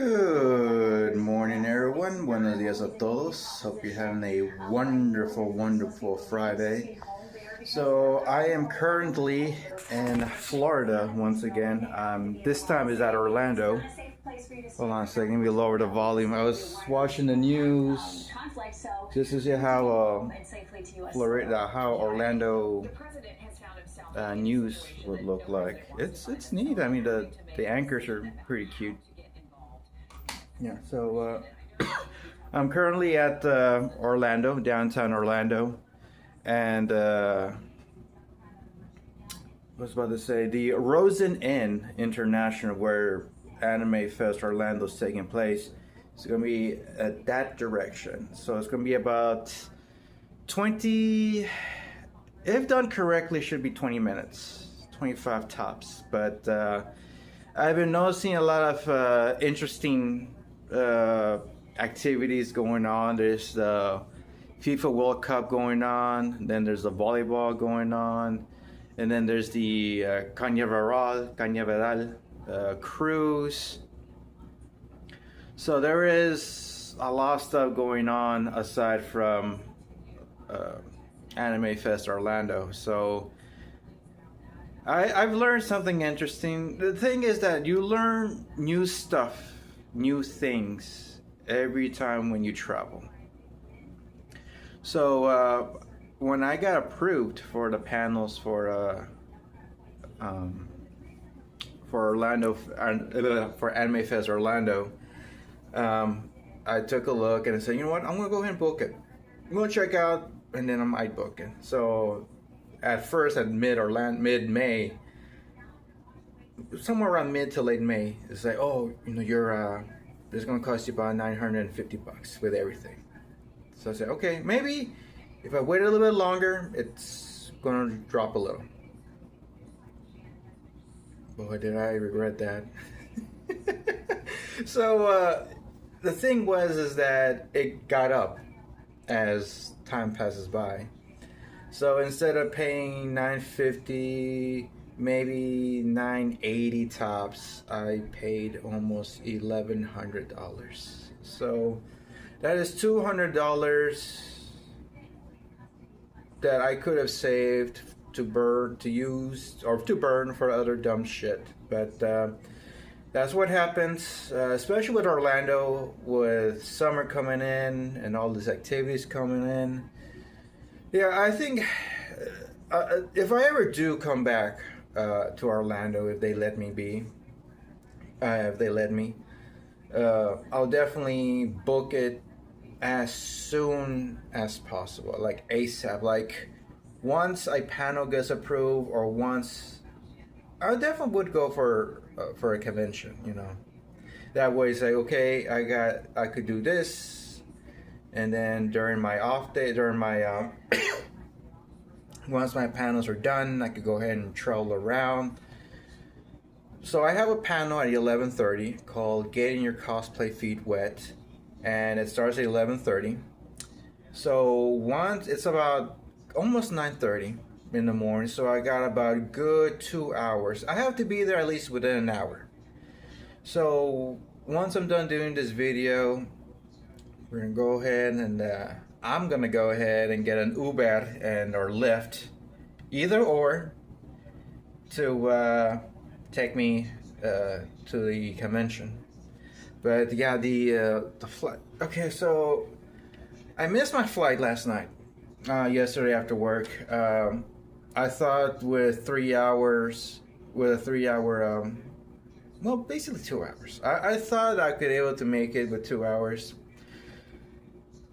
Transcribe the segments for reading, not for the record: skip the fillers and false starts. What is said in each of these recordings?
Good morning, everyone. Buenos días a todos. Hope you're having a wonderful Friday. So I am currently in Florida once again. This time is at Orlando. Hold on a second. Let me lower the volume. I was watching the news just to see how Florida, how Orlando news would look like. It's neat. I mean the anchors are pretty cute. Yeah, so I'm currently at Orlando, downtown Orlando, and I was about to say the Rosen Inn International, where Anime Fest Orlando is taking place. It's going to be at that direction. So it's going to be about 20, if done correctly, should be 20 minutes, 25 tops. But I've been noticing a lot of interesting activities going on. There's the FIFA World Cup going on, then there's the volleyball going on, and then there's the Cañaveral cruise. So there is a lot of stuff going on aside from Anime Fest Orlando. So I've learned something interesting. The thing is that you learn new stuff, new things every time when you travel. So when I got approved for the panels for Orlando, for Anime Fest Orlando, I took a look and I said, you know what, I'm gonna go ahead and book it. I'm gonna check out and then I might book it. So at first at mid-May, somewhere around mid to late May, it's like, oh, you know, you're it's gonna cost you about $950 with everything. So I said, okay, maybe if I wait a little bit longer, it's gonna drop a little. Boy, did I regret that. So the thing is that it got up as time passes by. So instead of paying $950, maybe $980 tops, I paid almost $1,100. So that is $200 that I could have saved to burn, to use, or to burn for other dumb shit. But that's what happens, especially with Orlando, with summer coming in and all these activities coming in. Yeah, I think if I ever do come back to Orlando, if they let me I'll definitely book it as soon as possible, like ASAP. Like once a panel gets approved, or once, I definitely would go for a convention. You know, that way say, okay, I could do this, and then during my off day, during my once my panels are done, I could go ahead and travel around. So I have a panel at 11:30 called Getting Your Cosplay Feet Wet, and it starts at 11:30. So once it's about almost 9:30 in the morning, so I got about a good 2 hours. I have to be there at least within an hour. So once I'm done doing this video, we're gonna go ahead and I'm gonna go ahead and get an Uber or Lyft, either or, to take me to the convention. But yeah, the flight. Okay, so I missed my flight last night. Yesterday after work. I thought with 3 hours, with a 3 hour, well, basically 2 hours. I thought I could be able to make it with 2 hours.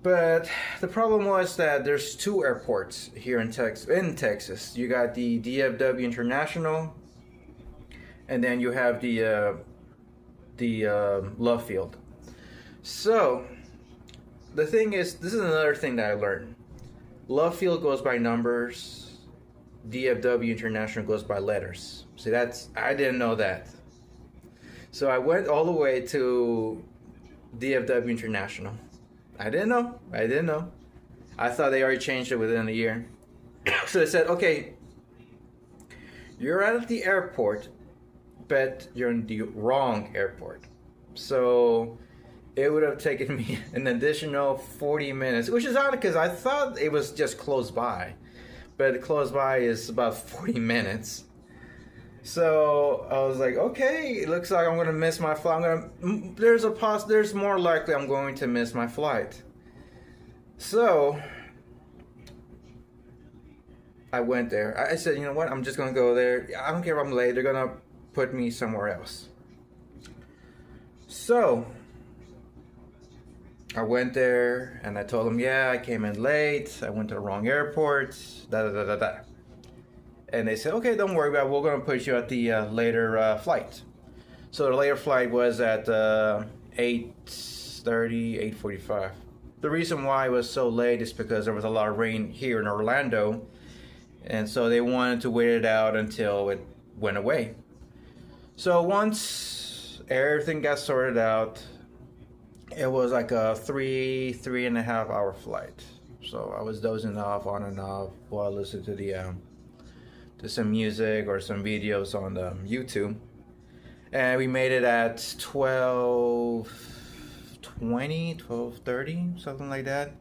But the problem was that there's two airports here in Texas. You got the DFW International, and then you have the Love Field. So the thing is, this is another thing that I learned. Love Field goes by numbers. DFW International goes by letters. See, I didn't know that. So I went all the way to DFW International. I didn't know. I thought they already changed it within a year. So they said, okay, you're at the airport, but you're in the wrong airport. So it would have taken me an additional 40 minutes, which is odd because I thought it was just close by. But close by is about 40 minutes. So I was like, okay, it looks like I'm going to miss my flight. There's more likely I'm going to miss my flight. So I went there. I said, you know what? I'm just going to go there. I don't care if I'm late. They're going to put me somewhere else. So I went there and I told them, yeah, I came in late. I went to the wrong airport. Da da da da da. And they said, okay, don't worry about it. We're going to put you at the later flight. So the later flight was at 8:30, 8:45. The reason why it was so late is because there was a lot of rain here in Orlando. And so they wanted to wait it out until it went away. So once everything got sorted out, it was like a 3.5 hour flight. So I was dozing off on and off while I listened to some music or some videos on YouTube. And we made it at 12:30, something like that.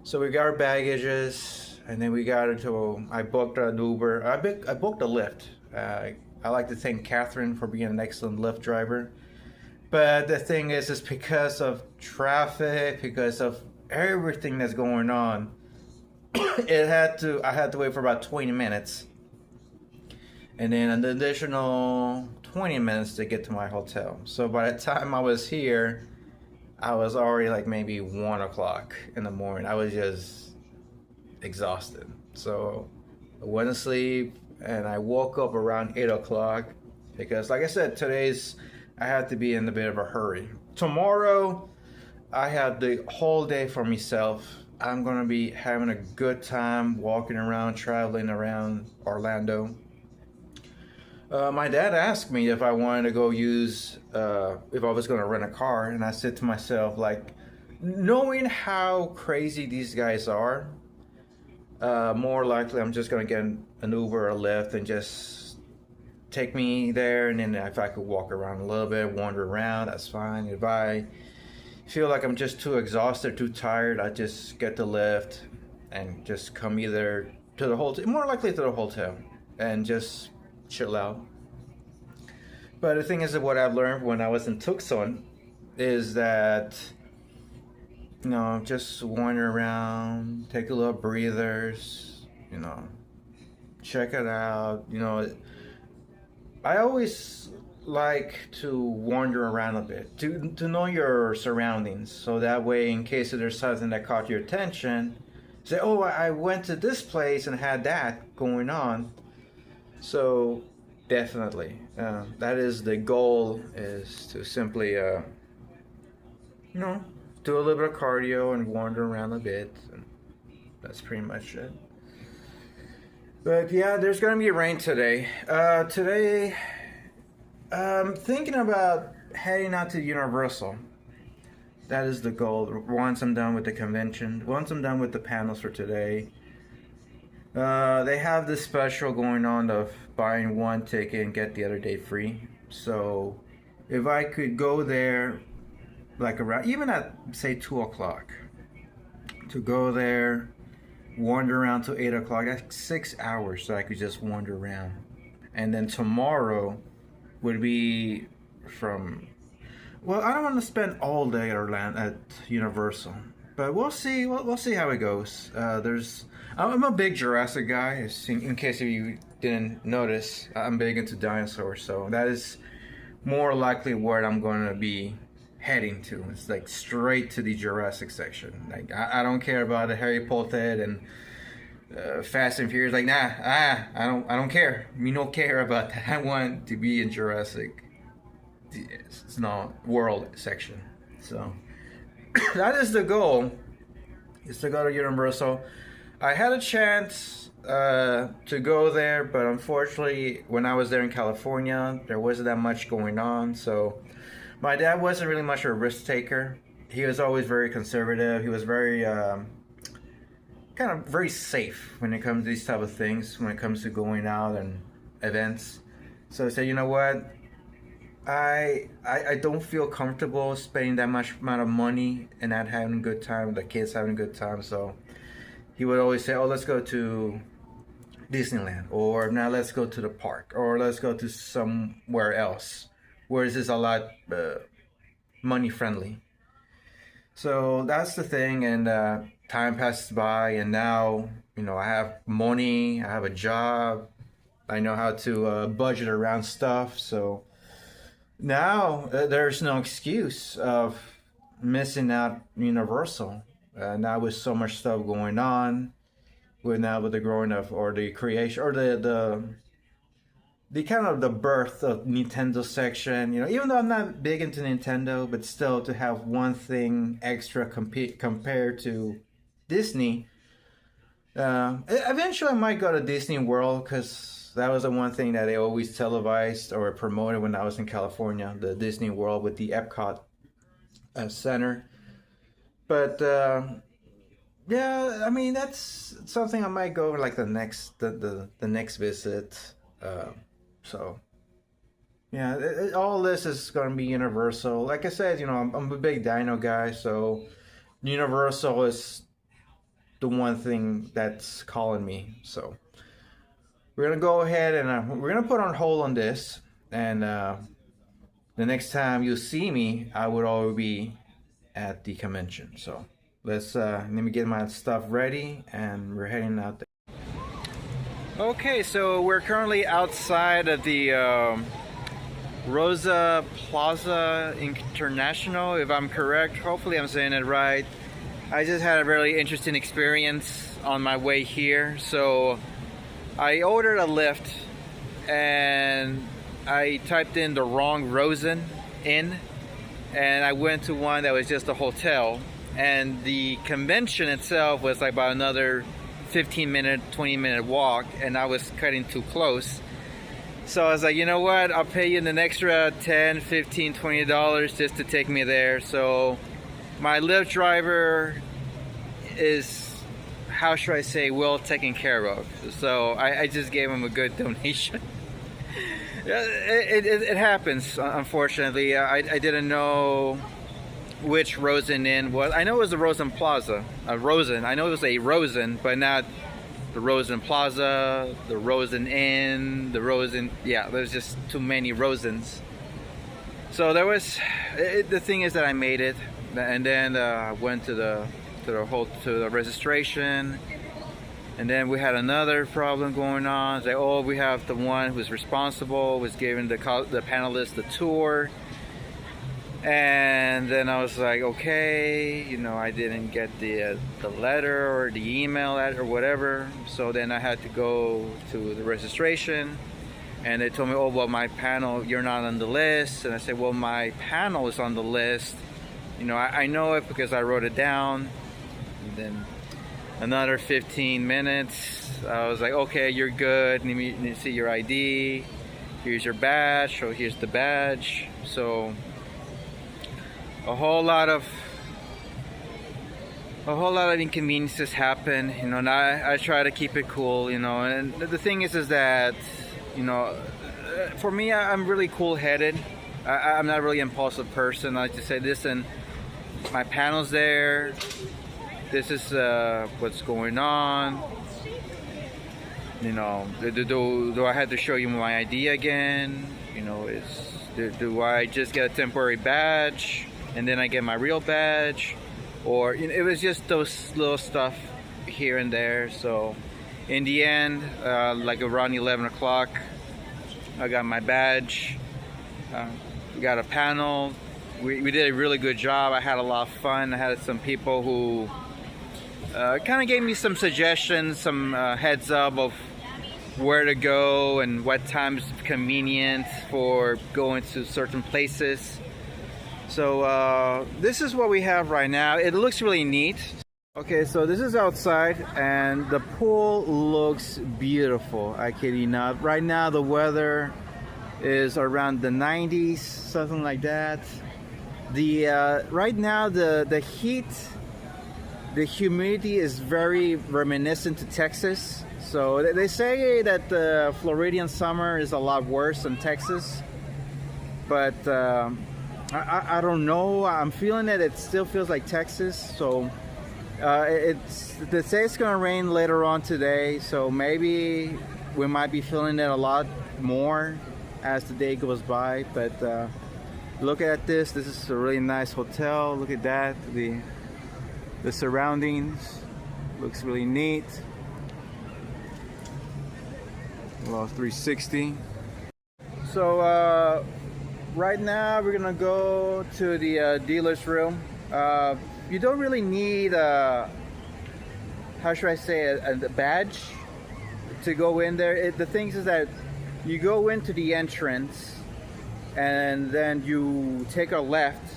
So we got our baggages, and then we got into, I booked an Uber. I booked a Lyft. I like to thank Catherine for being an excellent Lyft driver. But the thing is because of traffic, because of everything that's going on, I had to wait for about 20 minutes. And then an additional 20 minutes to get to my hotel. So by the time I was here, I was already like maybe 1 o'clock in the morning. I was just exhausted. So I went to sleep and I woke up around 8 o'clock because, like I said, I had to be in a bit of a hurry. Tomorrow, I have the whole day for myself. I'm going to be having a good time walking around, traveling around Orlando. My dad asked me if I wanted to go if I was going to rent a car, and I said to myself, like, knowing how crazy these guys are, more likely I'm just going to get an Uber or a Lyft and just take me there, and then if I could walk around a little bit, wander around, that's fine. If I feel like I'm just too exhausted, too tired, I just get the Lyft and just come either to the hotel, more likely to the hotel, and just chill out. But the thing is that what I've learned when I was in Tucson is that, just wander around, take a little breathers, check it out. I always like to wander around a bit, to know your surroundings, so that way in case there's something that caught your attention, say, oh, I went to this place and had that going on. So definitely, that is the goal, is to simply, do a little bit of cardio and wander around a bit. And that's pretty much it. But yeah, there's going to be rain today. Today, I'm thinking about heading out to Universal. That is the goal. Once I'm done with the convention, once I'm done with the panels for today, they have this special going on of buying one ticket and get the other day free. So if I could go there, like around, even at say 2 o'clock, to go there, wander around till 8 o'clock, that's 6 hours, so I could just wander around. And then tomorrow would be from, I don't want to spend all day at Universal, but we'll see. We'll see how it goes. I'm a big Jurassic guy. In case you didn't notice, I'm big into dinosaurs, so that is more likely where I'm going to be heading to. It's like straight to the Jurassic section. Like I don't care about the Harry Potter and Fast and Furious. Like I don't care. We don't care about that. I want to be in Jurassic. It's not world section. So that is the goal. Is to go to Universal. I had a chance to go there, but unfortunately, when I was there in California, there wasn't that much going on. So my dad wasn't really much of a risk taker. He was always very conservative. He was very very safe when it comes to these type of things, when it comes to going out and events. So I said, you know what? I don't feel comfortable spending that much amount of money and not having a good time, the kids having a good time. So he would always say, "Oh, let's go to Disneyland," or "Now let's go to the park," or "Let's go to somewhere else," where this is a lot money friendly. So that's the thing, and time passes by, and now I have money, I have a job, I know how to budget around stuff. So now there's no excuse of missing out Universal. Now with so much stuff going on, with the growing of or the creation or the kind of the birth of Nintendo section. Even though I'm not big into Nintendo, but still to have one thing extra compared to Disney. Eventually, I might go to Disney World because that was the one thing that they always televised or promoted when I was in California, the Disney World with the Epcot Center. But yeah, I mean that's something I might go like the next visit. So yeah, all this is going to be Universal. Like I said, I'm a big dino guy, so Universal is the one thing that's calling me. So we're gonna go ahead and we're gonna put on hold on this, and the next time you see me, I would already be at the convention. So let me get my stuff ready, and we're heading out there. Okay, so we're currently outside of the Rosa Plaza International, if I'm correct. Hopefully I'm saying it right. I just had a really interesting experience on my way here. So I ordered a Lyft and I typed in the wrong Rosen Inn, and I went to one that was just a hotel, and the convention itself was like about another 15-minute, 20-minute walk, and I was cutting too close. So I was like, you know what, I'll pay you an extra $10, $15, $20 just to take me there. So my Lyft driver is, how should I say, well taken care of. So I just gave him a good donation. It happens, unfortunately. I didn't know which Rosen Inn was. I know it was the Rosen Plaza. Rosen. I know it was a Rosen, but not the Rosen Plaza, the Rosen Inn, the Rosen. Yeah, there's just too many Rosens. So there was. The thing is that I made it, and then I went to the registration, and then we had another problem going on. It's like, oh, we have the one who's responsible was giving the panelists the tour. And then I was like, okay, I didn't get the letter or the email or whatever. So then I had to go to the registration, and they told me, oh, well, my panel, you're not on the list. And I said, well, my panel is on the list. I know it because I wrote it down. And then another 15 minutes, I was like, okay, you're good. Let me see your ID. Here's your badge. So here's the badge. So a whole lot of inconveniences happen, and I try to keep it cool, and the thing is that, for me, I'm really cool-headed. I'm not really an impulsive person. I like to say, listen, my panel's there, this is what's going on, do I have to show you my ID again, do I just get a temporary badge and then I get my real badge, or it was just those little stuff here and there. So in the end, like around 11 o'clock, I got my badge. We got a panel. We did a really good job. I had a lot of fun. I had some people who kind of gave me some suggestions, some heads up of where to go and what time's convenient for going to certain places. So this is what we have right now. It looks really neat. Okay, so this is outside, and the pool looks beautiful. I kid you not. Right now the weather is around the 90s, something like that. Right now the heat, the humidity is very reminiscent to Texas. So they say that the Floridian summer is a lot worse than Texas. but I don't know. I'm feeling that it still feels like Texas. So they say it's gonna rain later on today. So maybe we might be feeling it a lot more as the day goes by. But look at this. This is a really nice hotel. Look at that. The surroundings looks really neat. Well, 360. So right now we're gonna go to the dealer's room. You don't really need how should I say a badge to go in there. The thing is that you go into the entrance and then you take a left,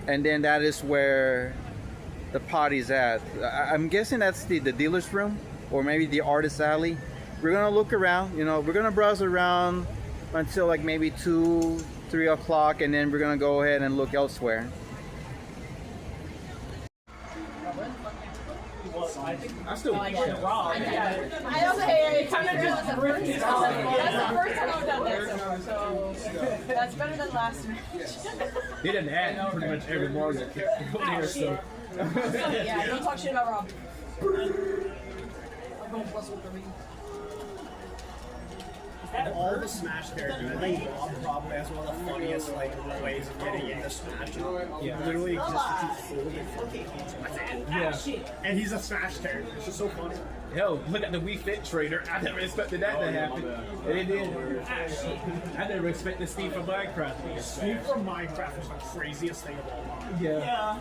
and then that is where the party's at. I'm guessing that's the dealer's room, or maybe the artist alley. We're gonna look around, you know, we're gonna browse around until like maybe 2, 3 o'clock, and then we're gonna go ahead and look elsewhere. I still like it raw. I also hate it. Kind of just that's the first time I've done that, so that's better than last match. He didn't add pretty much every Mario character here, so. Yeah, don't talk shit about Rob. All the Smash characters, I think Rob probably has one of the funniest ways of getting into Smash. Yeah. Literally just to keep holding That's it. Yeah. And he's a Smash character. It's just so funny. Hell, look at the Wii Fit trader. I never expected that to happen. And it did. I never expected Steve from Minecraft to be a Steve from Minecraft was the craziest thing of all time. Yeah.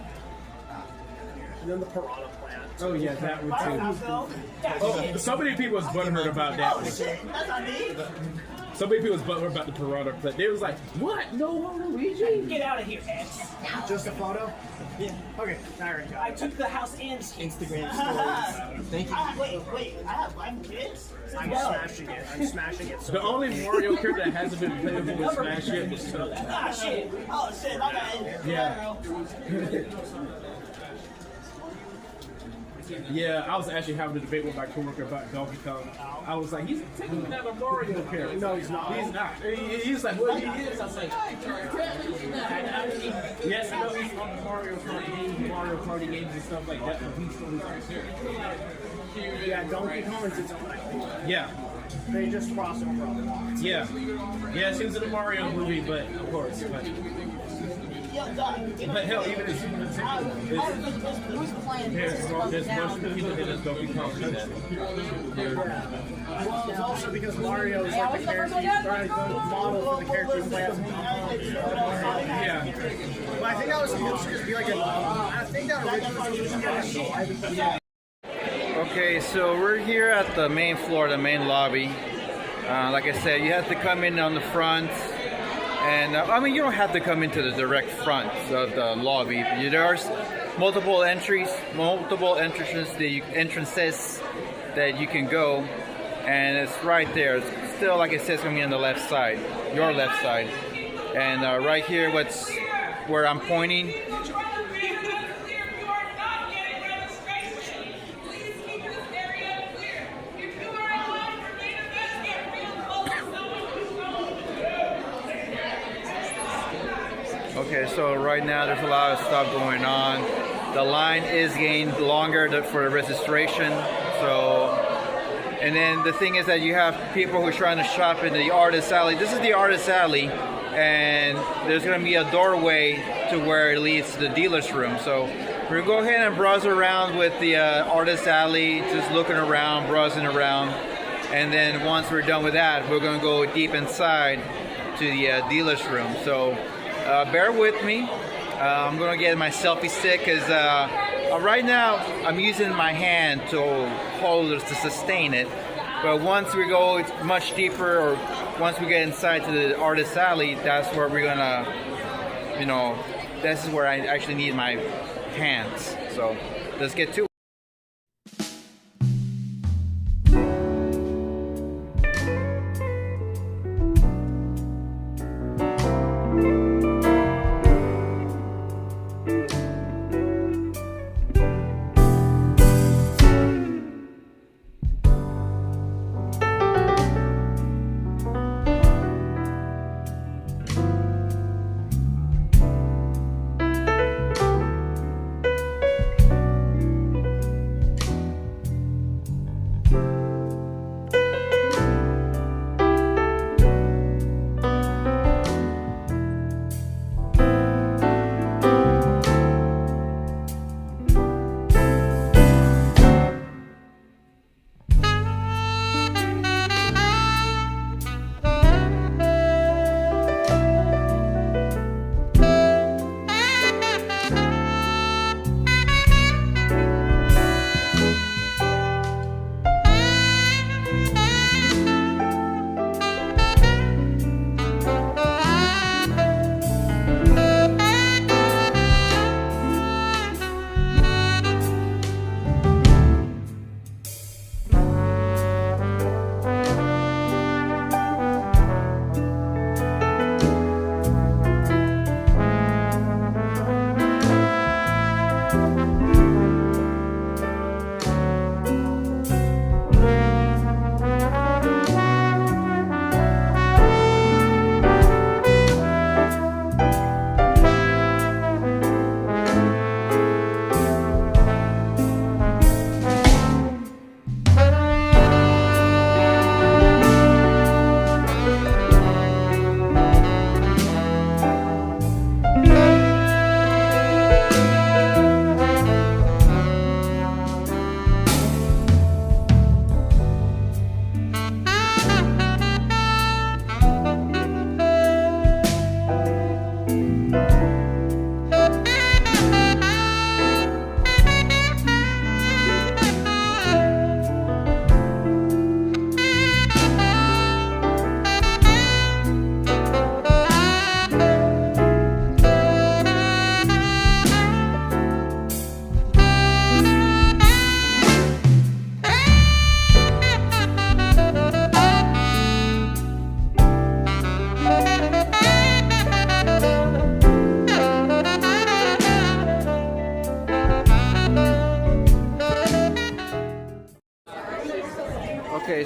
And then the Piranha Plant. Oh yeah, that one too. Oh, so many people was butthurt about that one. So many people was butthurt about the Piranha Plant. They was like, what? No, Luigi? Get out of here, X. Just a photo? Yeah. Okay, there we go. I took the house and Instagram stories. Thank you. Wait, I'm kids? I'm smashing it. I'm smashing it. So The only Mario character that hasn't been playable with Smash yet was Toad. Ah, shit. Oh, shit, my bad. Yeah. Yeah, I was actually having a debate with my coworker about Donkey Kong. I was like, he's taking another Mario character. No, he's not. He's not. He's like, well, he is. I was like, yes, I know he's on the Mario Party games and stuff like that, but he's still his own character. Yeah, Donkey Kong is its own IP. Yeah. They just cross over. Yeah. Yes, he was in the Mario movie, but of course. But hell, even in Super Nintendo, there's most people in this Donkey Kong. Well, it's also because Mario is like the character, the model for the character who plays. Yeah. But I think that was supposed to be like I think that originally was supposed to be Okay, so we're here at the main floor, the main lobby. Like I said, you have to come in on the front. And I mean, you don't have to come into the direct front of the lobby. There's multiple entries, multiple entrances that you can go, and it's right there. It's still, like it says, going to be on the left side, your left side. And right here, where I'm pointing. Okay, so right now there's a lot of stuff going on. The line is getting longer for the registration. So, and then the thing is that you have people who are trying to shop in the artist alley. This is the artist alley, and there's going to be a doorway to where it leads to the dealer's room. So we're going to go ahead and browse around with the artist alley, just looking around, browsing around. And then once we're done with that, we're going to go deep inside to the dealer's room. So bear with me. I'm going to get my selfie stick because right now I'm using my hand to hold it to sustain it. But once we go much deeper, or once we get inside to the artist alley, that's where we're going to, you know, this is where I actually need my hands. So let's get to it.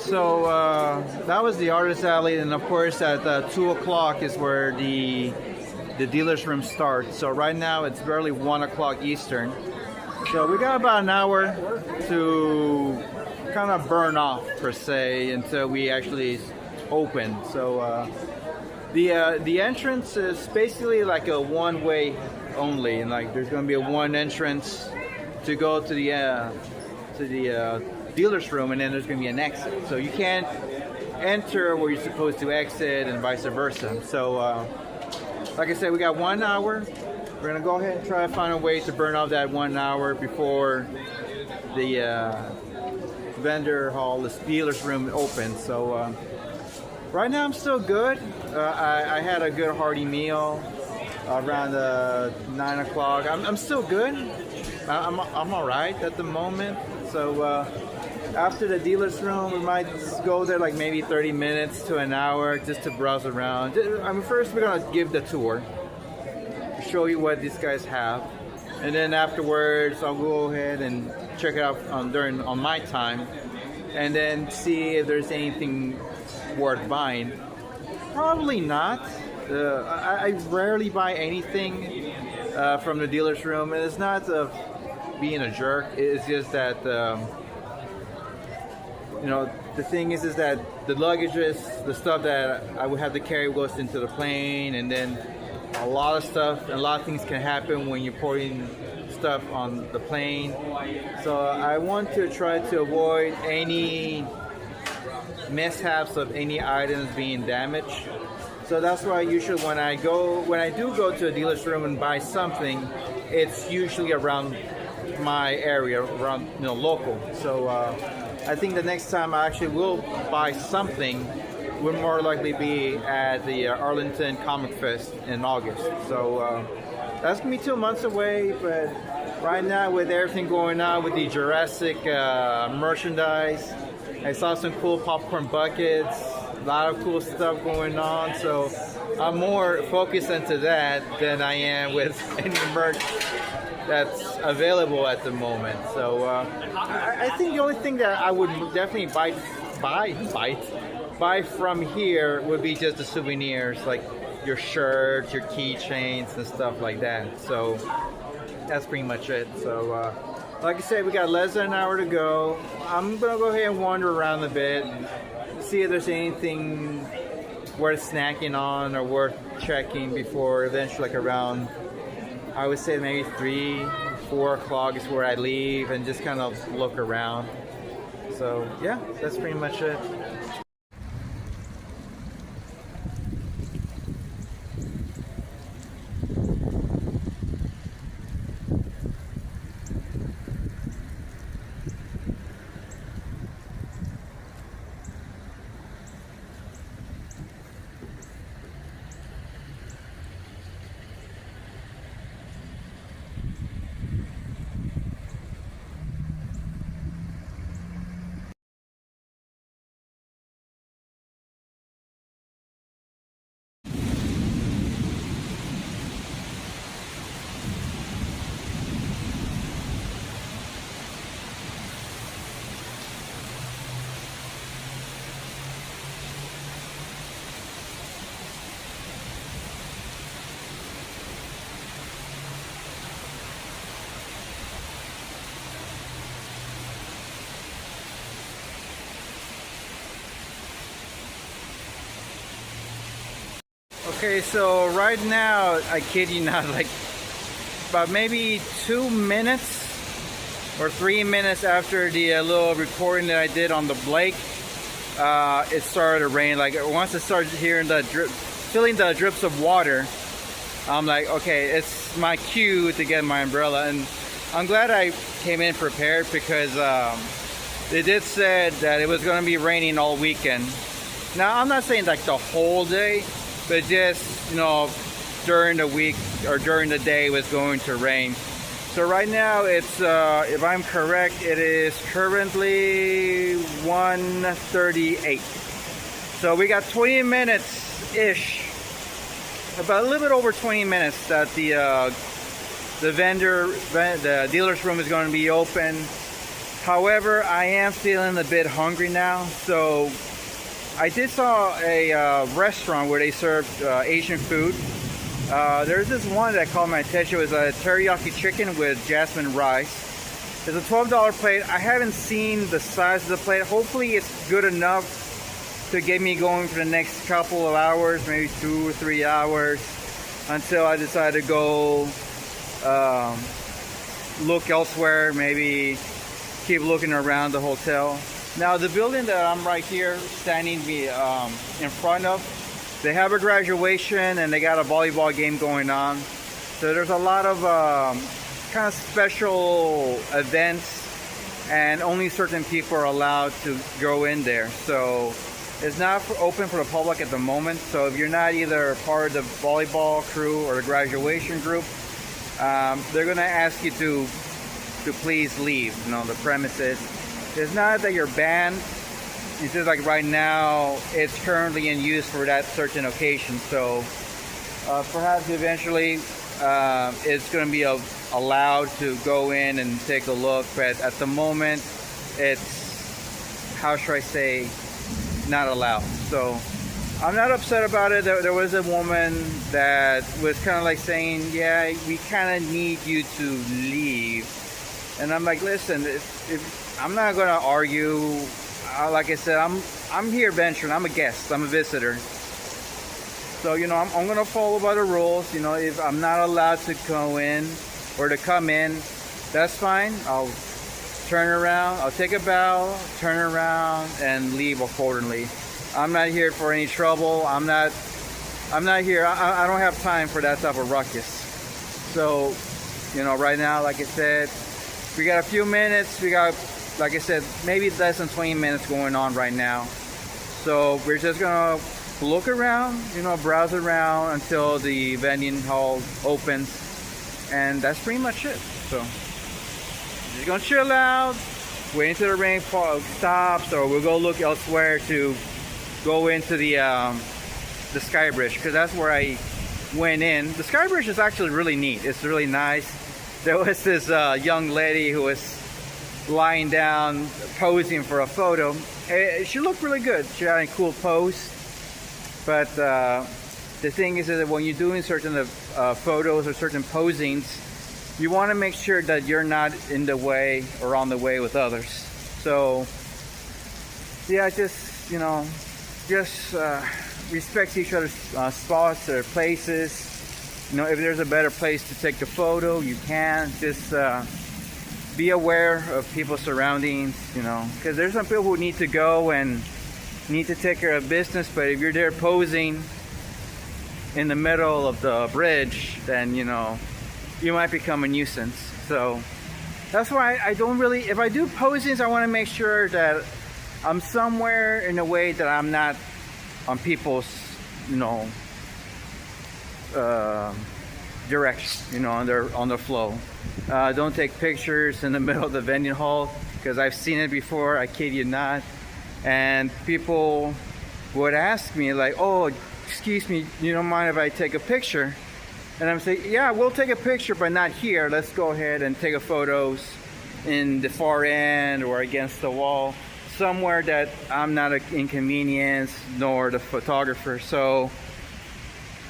So that was the artist alley, and of course at 2 o'clock is where the dealer's room starts. So right now it's barely 1 o'clock Eastern. So we got about an hour to kind of burn off per se until we actually open. So the entrance is basically like a one-way only, and like there's going to be a one entrance to go to the dealer's room, and then there's going to be an exit. So you can't enter where you're supposed to exit, and vice versa. So like I said, we got 1 hour. We're going to go ahead and try to find a way to burn off that 1 hour before the vendor hall, the dealer's room opens. So right now I'm still good. I had a good hearty meal around 9 o'clock. I'm still good. I'm all right at the moment. So after the dealer's room, we might go there like maybe 30 minutes to an hour just to browse around. I mean, first we're gonna give the tour, show you what these guys have, and then afterwards I'll go ahead and check it out on my time, and then see if there's anything worth buying. Probably not. I rarely buy anything from the dealer's room, and it's not being a jerk. It's just that you know, the thing is that the luggages, the stuff that I would have to carry goes into the plane, and then a lot of things can happen when you're putting stuff on the plane. So I want to try to avoid any mishaps of any items being damaged. So that's why usually when I do go to a dealer's room and buy something, it's usually around my area, around local. So I think the next time I actually will buy something will more likely be at the Arlington Comic Fest in August. So that's gonna be 2 months away, but right now with everything going on with the Jurassic merchandise, I saw some cool popcorn buckets, a lot of cool stuff going on, so I'm more focused into that than I am with any merch that's available at the moment. So I think the only thing that I would definitely buy from here would be just the souvenirs, like your shirts, your keychains, and stuff like that. So that's pretty much it. So like I said, we got less than an hour to go. I'm gonna go ahead and wander around a bit, see if there's anything worth snacking on or worth checking before eventually, like around, I would say maybe 3-4 o'clock is where I leave and just kind of look around. So yeah, that's pretty much it. Okay, so right now, I kid you not, like about maybe 2 minutes or 3 minutes after the little recording that I did on the Blake, it started to rain. Like once I started hearing feeling the drips of water, I'm like, okay, it's my cue to get my umbrella. And I'm glad I came in prepared, because they did said that it was going to be raining all weekend. Now, I'm not saying like the whole day, but just, during the week or during the day it was going to rain. So right now it's, if I'm correct, it is currently 1:38. So we got 20 minutes-ish, about a little bit over 20 minutes that the dealer's room is going to be open. However, I am feeling a bit hungry now, so I did saw a restaurant where they served Asian food. There's this one that caught my attention. It was a teriyaki chicken with jasmine rice. It's a $12 plate. I haven't seen the size of the plate. Hopefully it's good enough to get me going for the next couple of hours, maybe 2 or 3 hours, until I decide to go look elsewhere, maybe keep looking around the hotel. Now the building that I'm right here standing in front of, they have a graduation and they got a volleyball game going on. So there's a lot of kind of special events, and only certain people are allowed to go in there. So it's not open for the public at the moment. So if you're not either part of the volleyball crew or the graduation group, they're gonna ask you to please leave, the premises. It's not that you're banned. It's just like right now, it's currently in use for that certain occasion. So perhaps eventually it's going to be allowed to go in and take a look. But at the moment, it's, how should I say, not allowed. So I'm not upset about it. There was a woman that was kind of like saying, yeah, we kind of need you to leave. And I'm like, listen, if I'm not going to argue. Like I said, I'm here venturing. I'm a guest. I'm a visitor. So I'm going to follow by the rules. If I'm not allowed to go in or to come in, that's fine. I'll turn around. I'll take a bow, turn around, and leave accordingly. I'm not here for any trouble. I'm not here. I don't have time for that type of ruckus. So, right now, like I said, we got a few minutes. We got, like I said, maybe less than 20 minutes going on right now. So we're just gonna look around, browse around until the vending hall opens. And that's pretty much it. So just gonna chill out, wait until the rain stops, or we'll go look elsewhere to go into the Sky Bridge, because that's where I went in. The Sky Bridge is actually really neat. It's really nice. There was this young lady who was lying down posing for a photo. She looked really good. She had a cool pose. But the thing is that when you're doing certain photos or certain posings, you want to make sure that you're not in the way or on the way with others. So yeah, just respect each other's spots or places. If there's a better place to take the photo, you can. Just be aware of people's surroundings, because there's some people who need to go and need to take care of business, but if you're there posing in the middle of the bridge, then you might become a nuisance. So that's why I don't really, if I do posings, I want to make sure that I'm somewhere in a way that I'm not on people's direction, on their flow. Don't take pictures in the middle of the vending hall, because I've seen it before, I kid you not. And people would ask me like, oh, excuse me, you don't mind if I take a picture? And I'm saying, yeah, we'll take a picture, but not here. Let's go ahead and take a photos in the far end or against the wall, somewhere that I'm not an inconvenience, nor the photographer. So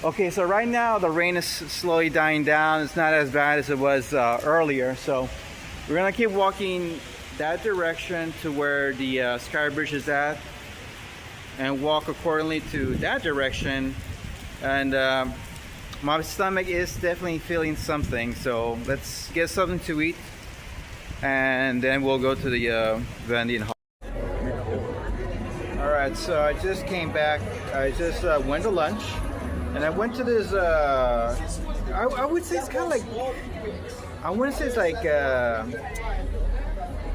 okay, so right now the rain is slowly dying down. It's not as bad as it was earlier. So we're gonna keep walking that direction to where the Sky Bridge is at, and walk accordingly to that direction. And my stomach is definitely feeling something. So let's get something to eat, and then we'll go to the vending hall. All right, so I just came back. I just went to lunch. And I went to this, I would say it's kind of like, I wouldn't say it's like, I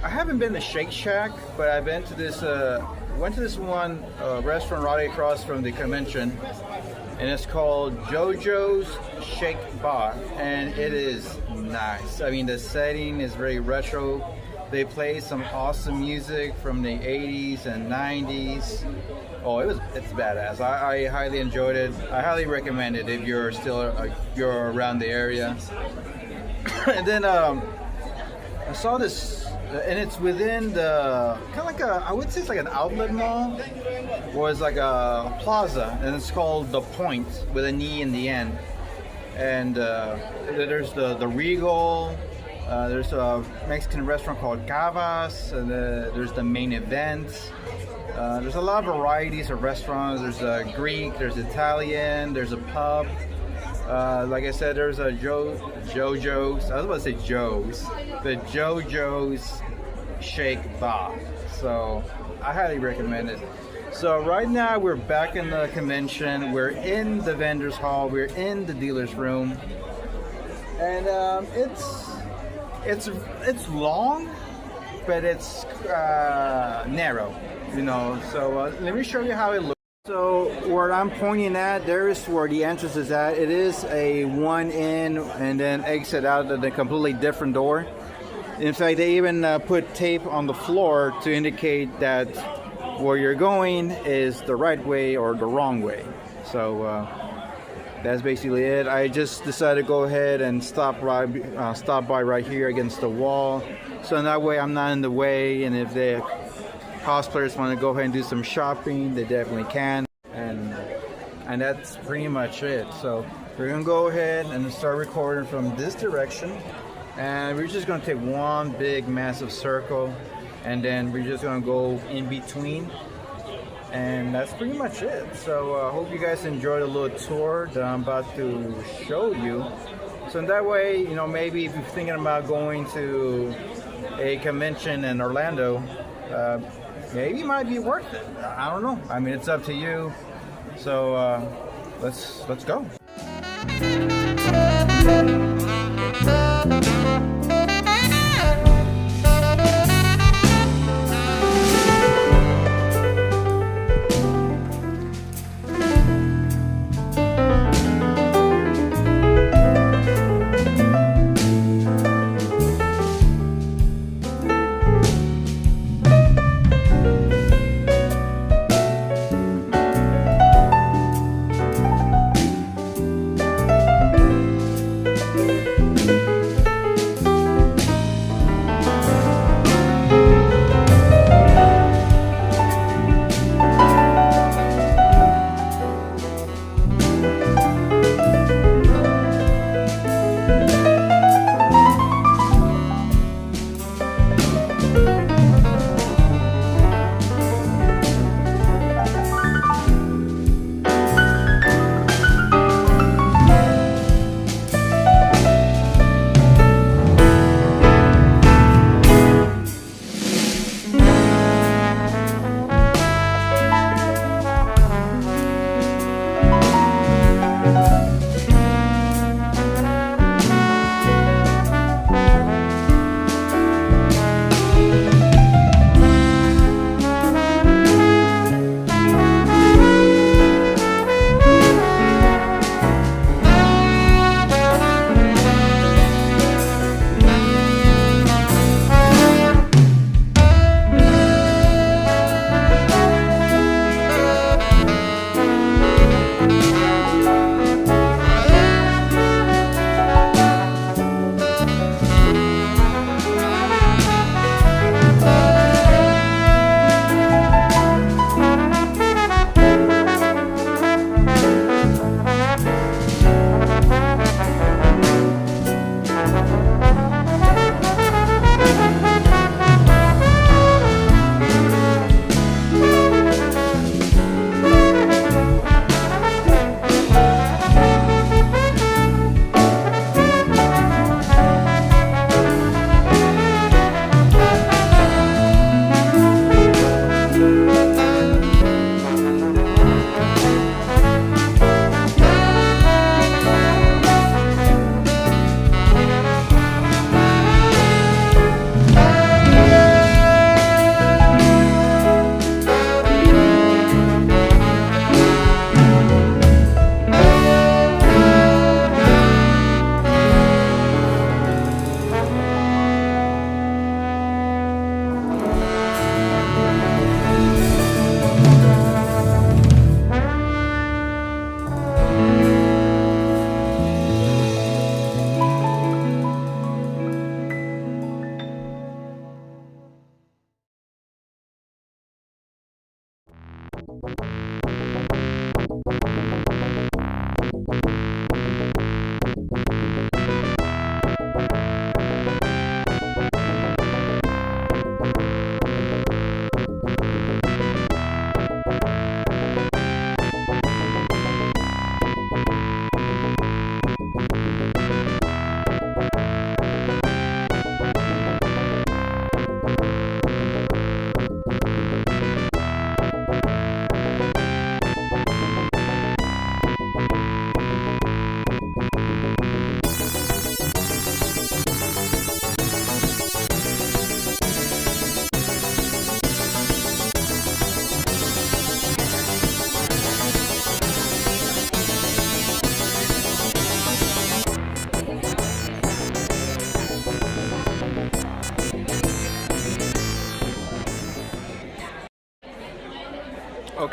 haven't been to Shake Shack, but I've been to this, went to this one restaurant right across from the convention, and it's called JoJo's Shake Bar, and it is nice. I mean, the setting is very retro. They play some awesome music from the 80s and 90s. Oh, it's badass. I highly enjoyed it. I highly recommend it if you're still you're around the area. And then I saw this and it's within the kind of like I would say it's like an outlet mall, or it's like a plaza, and it's called The Point with an E in the end. And there's the Regal. There's a Mexican restaurant called Cavas, and there's the Main Event. There's a lot of varieties of restaurants. There's a Greek, there's Italian, there's a pub. Like I said, there's a JoJo's. I was about to say Joe's. The JoJo's Shake Bar. So I highly recommend it. So right now we're back in the convention. We're in the vendors hall. We're in the dealer's room, and it's long, but it's narrow. You know. So let me show you how it looks. So where I'm pointing at, there is where the entrance is at. It is a one in and then exit out of a completely different door. In fact, they even put tape on the floor to indicate that where you're going is the right way or the wrong way. So that's basically it. I just decided to go ahead and stop by right here against the wall. So that way I'm not in the way, and if the cosplayers want to go ahead and do some shopping, they definitely can. And that's pretty much it. So we're gonna go ahead and start recording from this direction, and we're just gonna take one big massive circle, and then we're just gonna go in between, and that's pretty much it. So I hope you guys enjoyed the little tour that I'm about to show you. So in that way, you know, maybe if you're thinking about going to a convention in Orlando, maybe it might be worth it. I don't know. I mean, it's up to you. So let's go.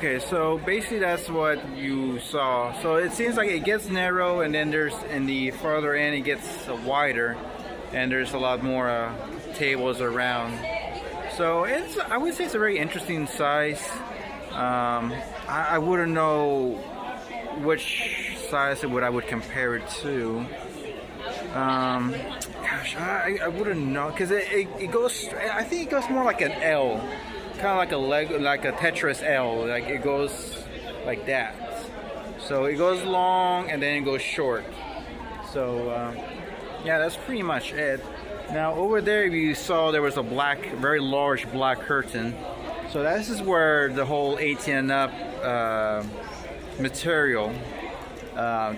Okay, so basically that's what you saw. So it seems like it gets narrow, and then there's in the farther end it gets wider, and there's a lot more tables around. So I would say it's a very interesting size. I wouldn't know which size I would compare it to. Gosh, I wouldn't know, because it goes. I think it goes more like an L, kind of like a Lego, like a Tetris L. Like it goes like that. So it goes long and then it goes short. So yeah, that's pretty much it. Now over there, you saw there was a very large black curtain. So this is where the whole 18 and up material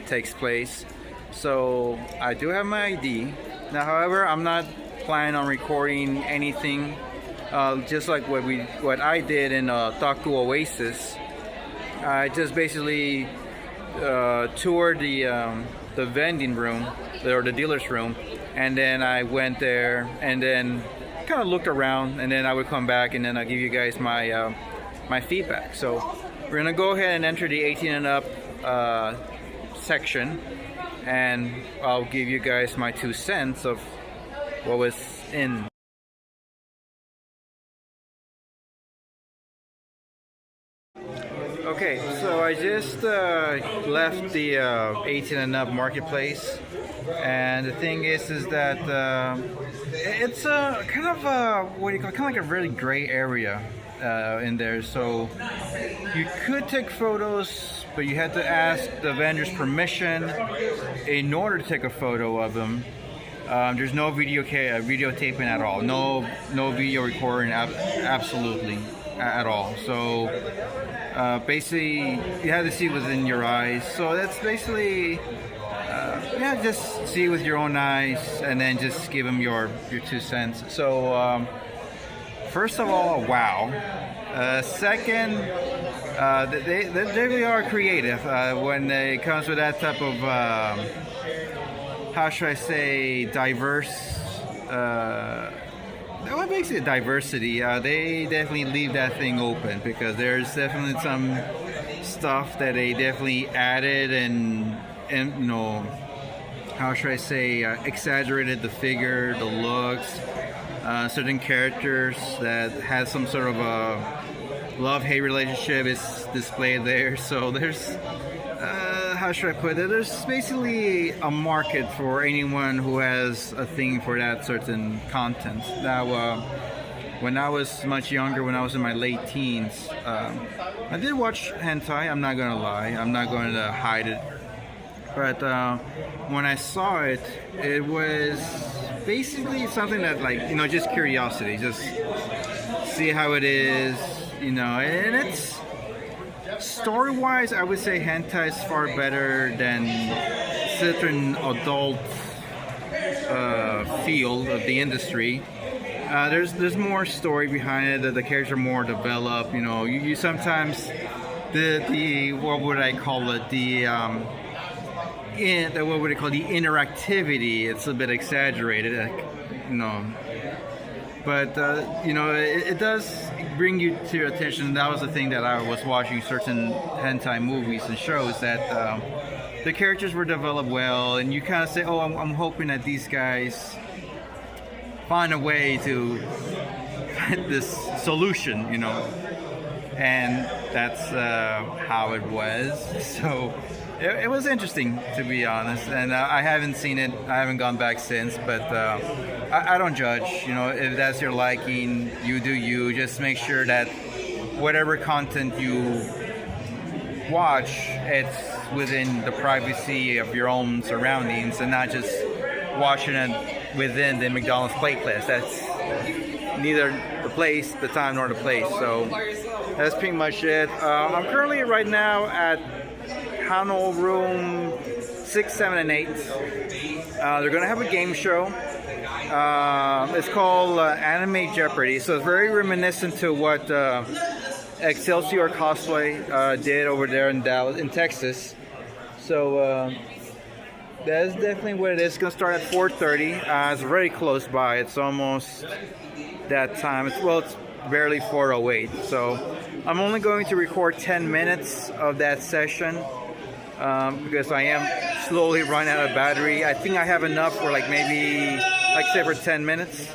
takes place. So I do have my ID. Now, however, I'm not planning on recording anything. Just like what I did in Taku Oasis. I just basically toured the vending room or the dealer's room, and then I went there and then kind of looked around, and then I would come back and then I'll give you guys my my feedback. So we're gonna go ahead and enter the 18 and up section, and I'll give you guys my 2 cents of what was in. Okay, so I just left the 18 and up marketplace, and the thing is that it's a kind of what do you call it? Kind of like a really gray area in there. So you could take photos, but you had to ask the vendor's permission in order to take a photo of them. There's no videotaping at all. No video recording, absolutely at all. So basically, you have to see within your eyes. So that's basically, yeah, just see with your own eyes, and then just give them your 2 cents. So first of all, wow. Second, they really are creative when it comes with that type of how should I say, diverse. What makes it diversity? They definitely leave that thing open, because there's definitely some stuff that they definitely added and you know, how should I say, exaggerated the figure, the looks, certain characters that has some sort of a love-hate relationship is displayed there. So there's how should I put it? There's basically a market for anyone who has a thing for that certain content. Now, when I was much younger, when I was in my late teens, I did watch hentai. I'm not gonna lie. I'm not going to hide it. But when I saw it, it was basically something that, like, you know, just curiosity, just see how it is, you know, and it's. Story-wise, I would say hentai is far better than certain adult field of the industry. There's more story behind it. The characters are more developed. You know, you sometimes the what would I call it? The what would I call the interactivity? It's a bit exaggerated, you know. But you know, it does bring you to your attention. That was the thing that I was watching certain hentai movies and shows, that the characters were developed well, and you kind of say, oh, I'm hoping that these guys find a way to find this solution, you know. And that's how it was. So it was interesting, to be honest, and I haven't seen it. I haven't gone back since, but I don't judge. You know, if that's your liking, you do you. Just make sure that whatever content you watch, it's within the privacy of your own surroundings, and not just watching it within the McDonald's playlist. That's neither the place, the time, nor the place. So that's pretty much it. I'm currently right now at Hano room 6, 7, and 8. They're gonna have a game show. It's called Anime Jeopardy, so it's very reminiscent to what Excelsior Cosplay did over there in Dallas, in Texas. So that's definitely what it is. It's gonna start at 4:30. It's very close by. It's almost that time. It's barely 4:08. So I'm only going to record 10 minutes of that session because I am slowly running out of battery. I think I have enough for like maybe, like say for 10 minutes,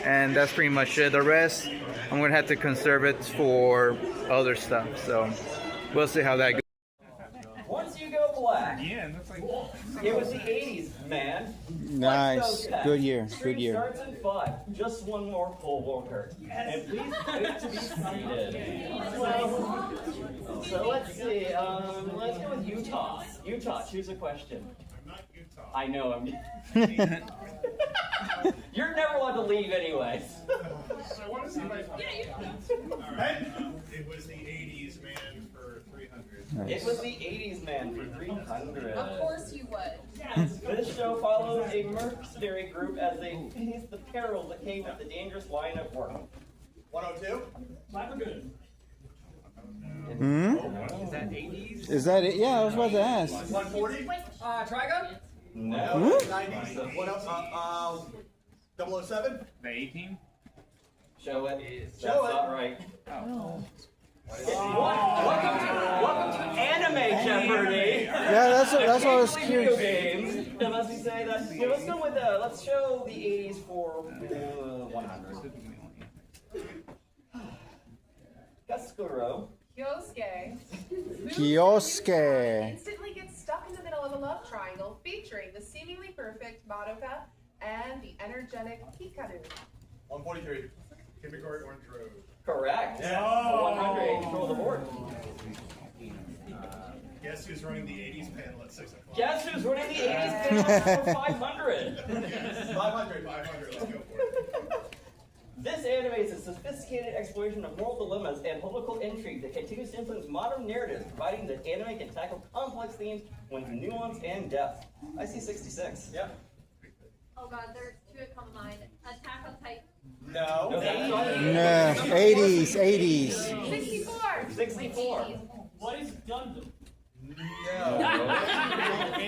and that's pretty much it. The rest, I'm gonna have to conserve it for other stuff. So we'll see how that goes. Once you go black, it was the 80s, man. Nice, good year, good year. Starts in 5. Just one more pull worker. And please wait to be seated. So let's see. Let's go with Utah. Utah, choose a question. I'm not Utah. I know. You're never allowed to leave, anyways. So I want to see my. All right. It was the 80s, man, for 300. It was the 80s, man, for 300. Of course you would. This show follows a mercenary group as they face the perils that came with the dangerous line of work. 102? 500. Hmm? Is that 80s? Is that it? Yeah, I was about to ask. 140? Trigon? No. 90s? What else? 007? The 18? Show it. That's Show it. not right. Welcome to Anime Jeopardy! Yeah, that's what I was Video curious. games. Unless we say that. Yeah, let's go with, let's show the 80s for 100. Gaskuro. Kyosuke. Kyosuke. Instantly gets stuck in the middle of a love triangle featuring the seemingly perfect Madoka and the energetic Hikaru. 143. Kimikori Orange Road. Correct. Yeah. 100. Control the board. Guess who's running the 80s panel at 6 o'clock? Guess who's winning the 80s panel for 500? 500. Let's go for it. This anime is a sophisticated exploration of moral dilemmas and political intrigue that continues to influence modern narratives, providing that anime can tackle complex themes with nuance and depth. I see 66. Yep. Oh god, there's two that come to mind. Attack on Titan. No. No, that's not No, 80s. 64. 64. What is Gundam?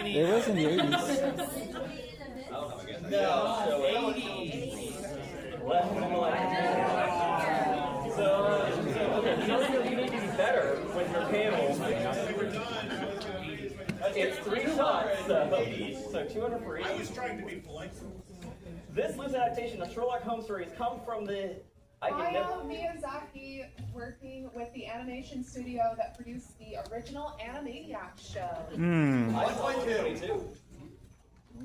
It was in the 80s. No. 80s. Left and left. So you need to be better with your panel. It's 3 shots, so 200 for each. I was trying to be polite. This loose adaptation of Sherlock Holmes stories come from the Hayao Miyazaki working with the animation studio that produced the original Animaniacs show. 1.2.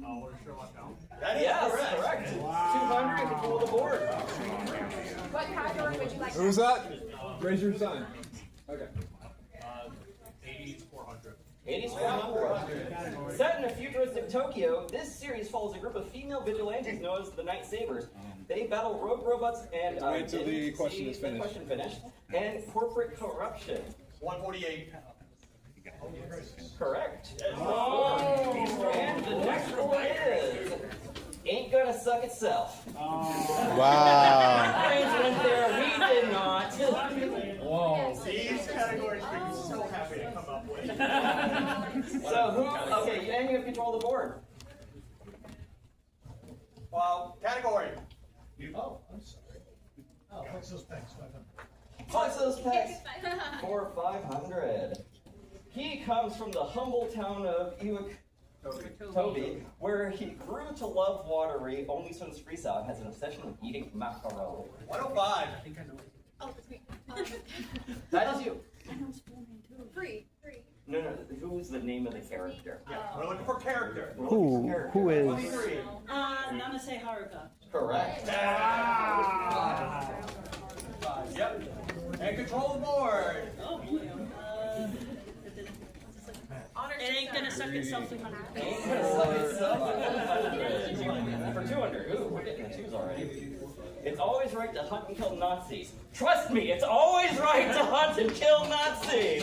Oh, we're Sherlock Holmes. That is correct. 200 control the board. What category would you like? Who's that? Raise your sign. Okay. 80s 400. 80s 400. Set in a futuristic Tokyo, this series follows a group of female vigilantes known as the Night Sabers. They battle rogue robots and wait till the question is finished. And corporate corruption. 148. Correct. And the next one is Ain't Gonna Suck Itself. Wow. Brains went there, we did not. Whoa. These categories we're so happy to come up with. So who? Okay, and you have control of the board. Well, category. Oh, I'm sorry. Oh, flex those pegs. 500. Flex those pecs for 500. He comes from the humble town of Toby, where he grew to love watery, only swims freestyle, and has an obsession with eating mackerel. 105. Oh, it's me. That is you. Free. No, who's the name of the character? Yeah, we're looking for character. Who is? 23. Nanase Haruka. Correct. Yep. And control the board. Oh boy. It ain't gonna suck itself 200. Ain't gonna suck itself for 200. Ooh, we're getting the twos already. It's always right to hunt and kill Nazis. Trust me, it's always right to hunt and kill Nazis.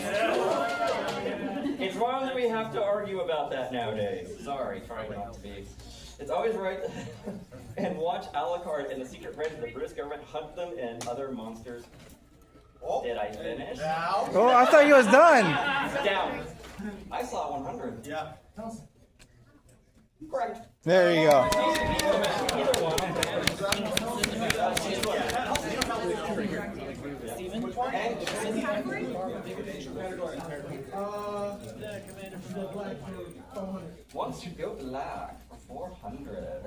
It's wrong that we have to argue about that nowadays. Sorry, trying not to be. It's always right and watch Alucard and the secret branch of the British government hunt them and other monsters. Oh. Did I finish? Now. Oh, I thought you was done. Down. I saw 100. Yeah. Correct. There you go. Either one. Once you go black for 400.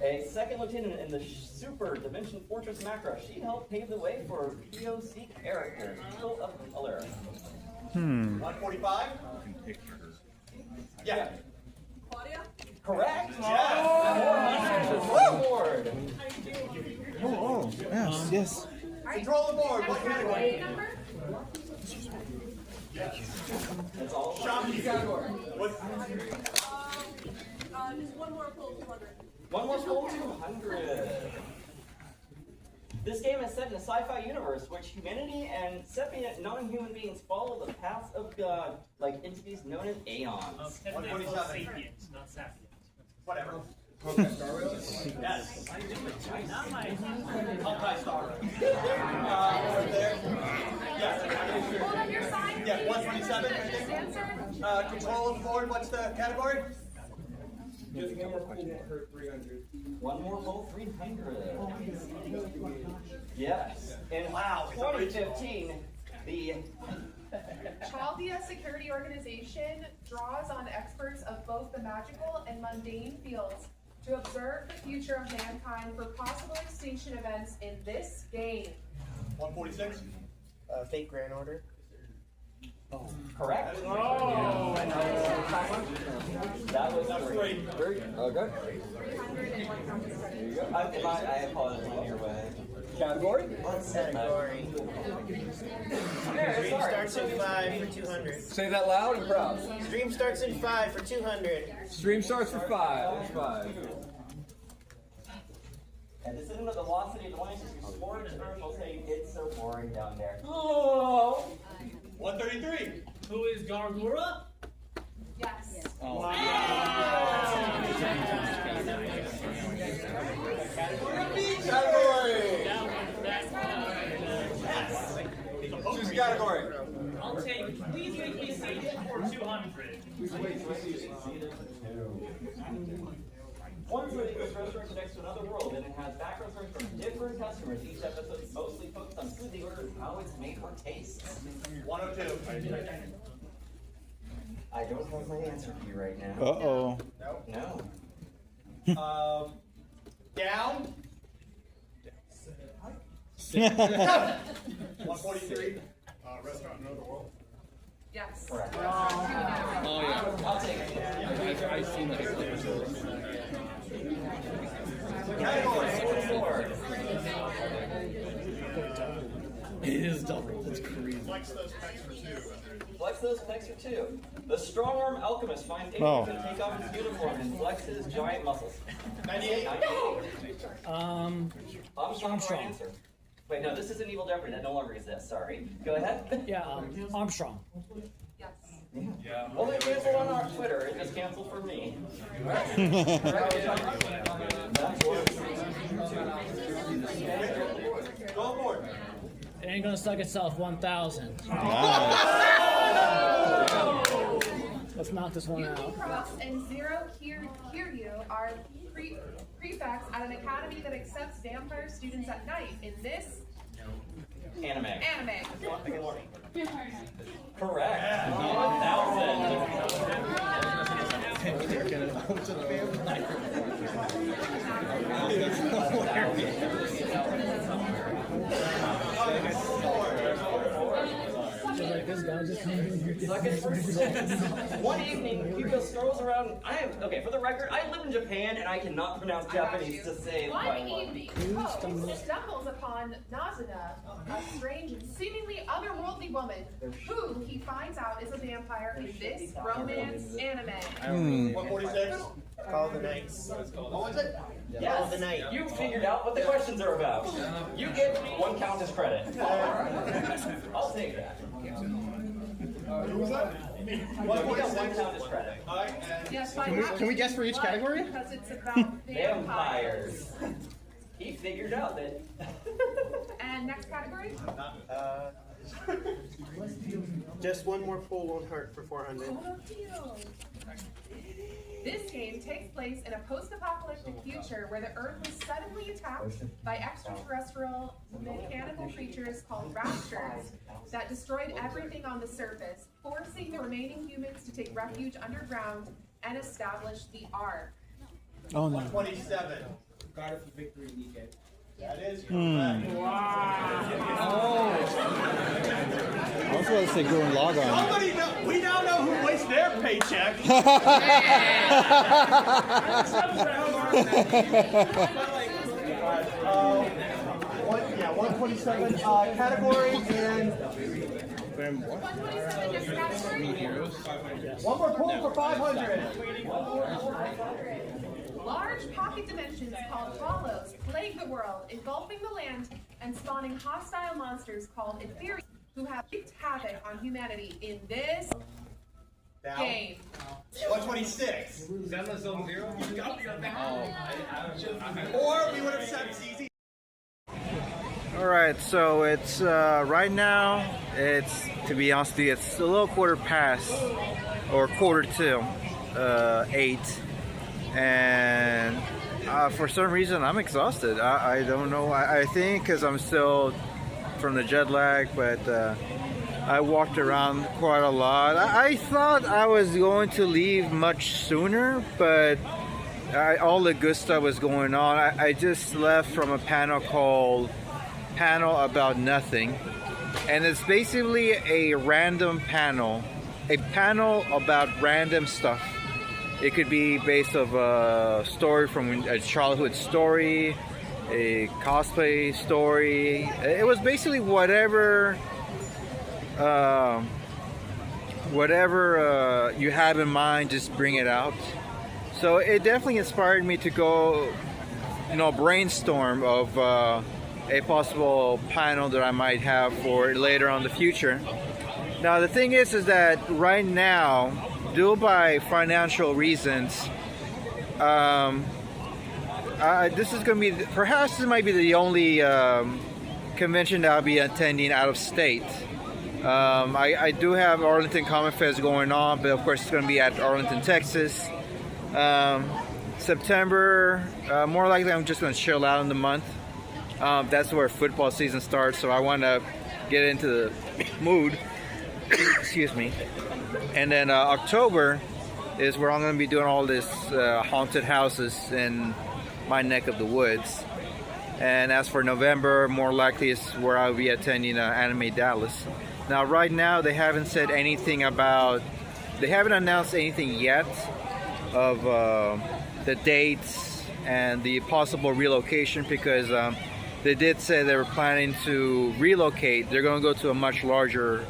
A second lieutenant in the Super Dimension Fortress macro. She helped pave the way for POC characters. People of color. 145? Yeah. Claudia? Correct? Yeah. Award. Oh, yes, yes. Control the board. What category? That's all. Shopping category. What? Just one more full 200. One more full 200. This game is set in a sci-fi universe which humanity and sapient non-human beings follow the paths of God, like entities known as aeons. 147. Sapiens, not sapiens. Whatever. Yes. Not my. Multi-star. Over there. Yeah. Hold on your side. Yeah, 127. I think. Answer. Control the board. What's the category? One more full 300. Yes. In Wow. 2015, the Chaldea Security Organization draws on experts of both the magical and mundane fields to observe the future of mankind for possible extinction events in this game. 146. Fake Grand Order. correct. Oh. That was three. Very good. I apologize on your way. Category? Category. Stream starts in 5 for 200. Say that loud and proud. Stream starts in 5 for 200. Stream starts for 5. It's 5. And this isn't the velocity of the line, just explore the earth will say it's so boring down there. Oh! 133. Who is Gargura? Yes. Category! Choose a category. I'll take, please make me see for 200. One city goes restaurants next to another world, and it has background stories from different customers. Each episode is mostly focused on food they order and how it's made or tastes. 102. I don't have my answer for you right now. Uh-oh. No. Down. 143. Restaurant in another world. Yes. Correct. Oh, yeah. I'll take it. I've seen that. Category 44. It is double. That's crazy. Flex those packs for 2. Flex those pecs for 2. The strong-arm alchemist finds Oh. Aiden to take off his uniform and flex his giant muscles. 98. Armstrong. Answer. Wait, no, this is an Evil Jeopardy. That no longer exists. Sorry. Go ahead. Yeah, Armstrong. Yes. Well, they canceled on our Twitter. It just canceled for me. Go aboard. It ain't gonna suck itself 1,000. Let's knock this one Yuki out. Cross and Zero Kiryu are prefects at an academy that accepts vampire students at night in this Anime. anime. Correct. 1,000. Like this guy just One evening, Hugo strolls around. Okay, for the record, I live in Japan and I cannot pronounce Japanese to save One my life. evening, Poe stumbles upon Nazuna, a strange and seemingly otherworldly woman, who he finds out is a vampire in this romance anime. 146. Call of the Knights. What was it? Yes, Of the night. you figured out what the questions are about. You get 1 count as credit. I'll take that. Who was that? You got 1 count as credit. Alright, Yes, Can we guess for each category? Because it's about vampires. Vampires. He figured out that. And next category? Just one more pull won't hurt for 400. This game takes place in a post-apocalyptic future where the Earth was suddenly attacked by extraterrestrial mechanical creatures called raptors that destroyed everything on the surface, forcing the remaining humans to take refuge underground and establish the Ark. Oh no. 27. Guard for victory, Nikkei. That is correct. I was going to say go and log on. Somebody know, we now know who wastes their paycheck. Yeah, 127 category and 127 is category. one more pull for 500. Large pocket dimensions called hollows plague the world, engulfing the land and spawning hostile monsters called inferiors who have wreaked havoc on humanity in this game. 126. Is that not zone 0? Or we would have said it's easy. All right, so it's right now. It's, to be honest with you, it's a little quarter past or quarter to 8, and for some reason I'm exhausted. I don't know. I think because I'm still from the jet lag, but I walked around quite a lot. I thought I was going to leave much sooner, but all the good stuff was going on. I just left from a panel called Panel About Nothing, and it's basically a random panel, a panel about random stuff. It could be based of a story from a childhood story, a cosplay story. It was basically whatever you have in mind, just bring it out. So it definitely inspired me to go, brainstorm of a possible panel that I might have for later on in the future. Now the thing is that right now, due by financial reasons, this is going to be, perhaps this might be the only convention that I'll be attending out of state. I do have Arlington Comic Fest going on, but of course it's going to be at Arlington, Texas. September, more likely I'm just going to chill out in the month. That's where football season starts, so I want to get into the mood. Excuse me. And then October is where I'm going to be doing all this haunted houses in my neck of the woods. And as for November, more likely is where I'll be attending Anime Dallas. Now, right now, they haven't said anything about, they haven't announced anything yet of the dates and the possible relocation, because they did say they were planning to relocate. They're going to go to a much larger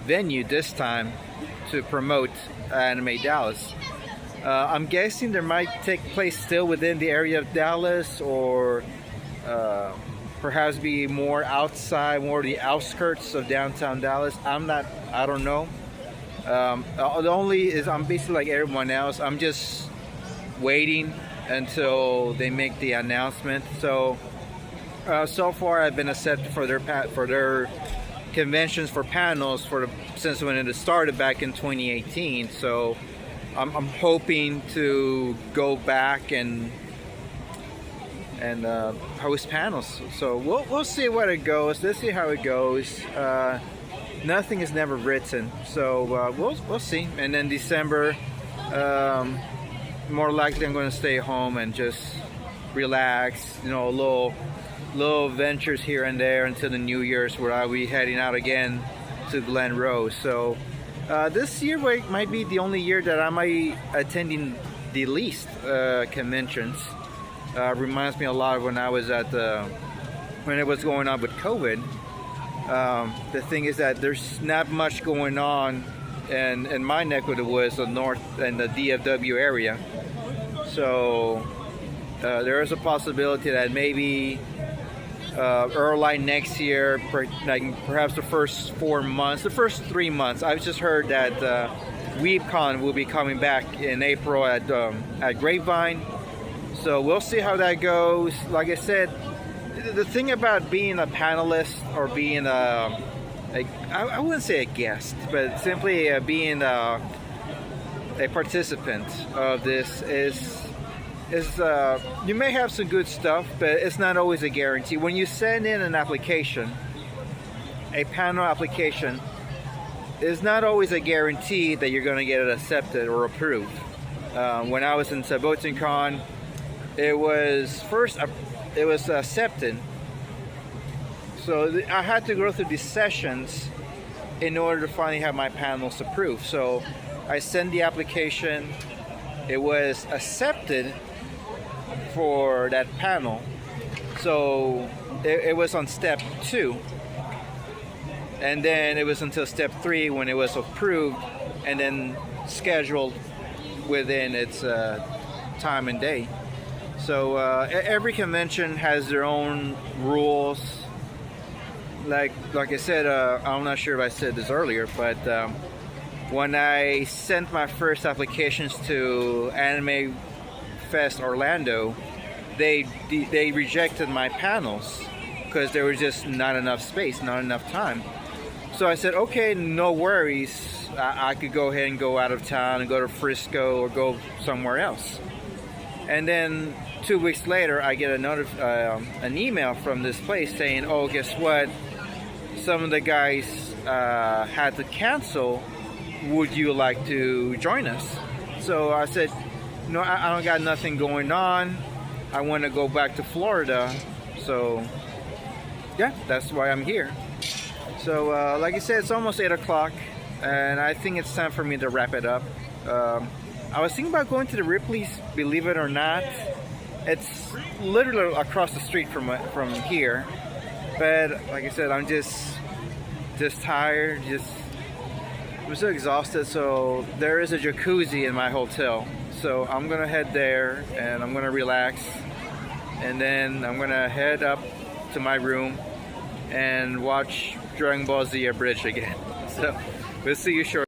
venue this time to promote Anime Dallas. I'm guessing there might take place still within the area of Dallas, or perhaps be more outside, more the outskirts of downtown Dallas. I don't know. The only is I'm basically like everyone else. I'm just waiting until they make the announcement. So so far I've been accepted for their conventions for panels since when it started back in 2018. So I'm hoping to go back and host panels. So we'll see where it goes. Let's see how it goes. Nothing is never written, so we'll see. And then December, more likely I'm going to stay home and just relax. Little ventures here and there until the New Year's, where I'll be heading out again to Glen Rose. So this year might be the only year that I might attending the least conventions. Reminds me a lot of when I was when it was going on with COVID. The thing is that there's not much going on in my neck of the woods, the north and the DFW area. So there is a possibility that maybe early next year, perhaps the first 4 months, the first 3 months. I've just heard that WeebCon will be coming back in April at Grapevine. So we'll see how that goes. Like I said, the thing about being a panelist or being I wouldn't say a guest, but simply being a participant of this is you may have some good stuff, but it's not always a guarantee. When you send in an application, a panel application, it's not always a guarantee that you're going to get it accepted or approved. When I was in SabotinCon, it was accepted. So I had to go through these sessions in order to finally have my panels approved. So I sent the application, it was accepted for that panel. So it was on step 2. And then it was until step 3 when it was approved and then scheduled within its time and day. So every convention has their own rules. Like I said, I'm not sure if I said this earlier, but when I sent my first applications to Anime Fest Orlando, they rejected my panels because there was just not enough space, not enough time. So I said, okay, no worries. I could go ahead and go out of town and go to Frisco or go somewhere else. And then 2 weeks later, I get an email from this place saying, oh, guess what? Some of the guys had to cancel. Would you like to join us? So I said, no, I don't got nothing going on. I want to go back to Florida. So yeah, that's why I'm here. So like I said, it's almost 8 o'clock and I think it's time for me to wrap it up. I was thinking about going to the Ripley's, believe it or not. It's literally across the street from here. But like I said, I'm just tired, I'm so exhausted. So there is a jacuzzi in my hotel. So I'm gonna head there and I'm gonna relax. And then I'm gonna head up to my room and watch Dragon Ball Z Abridged again. So we'll see you shortly.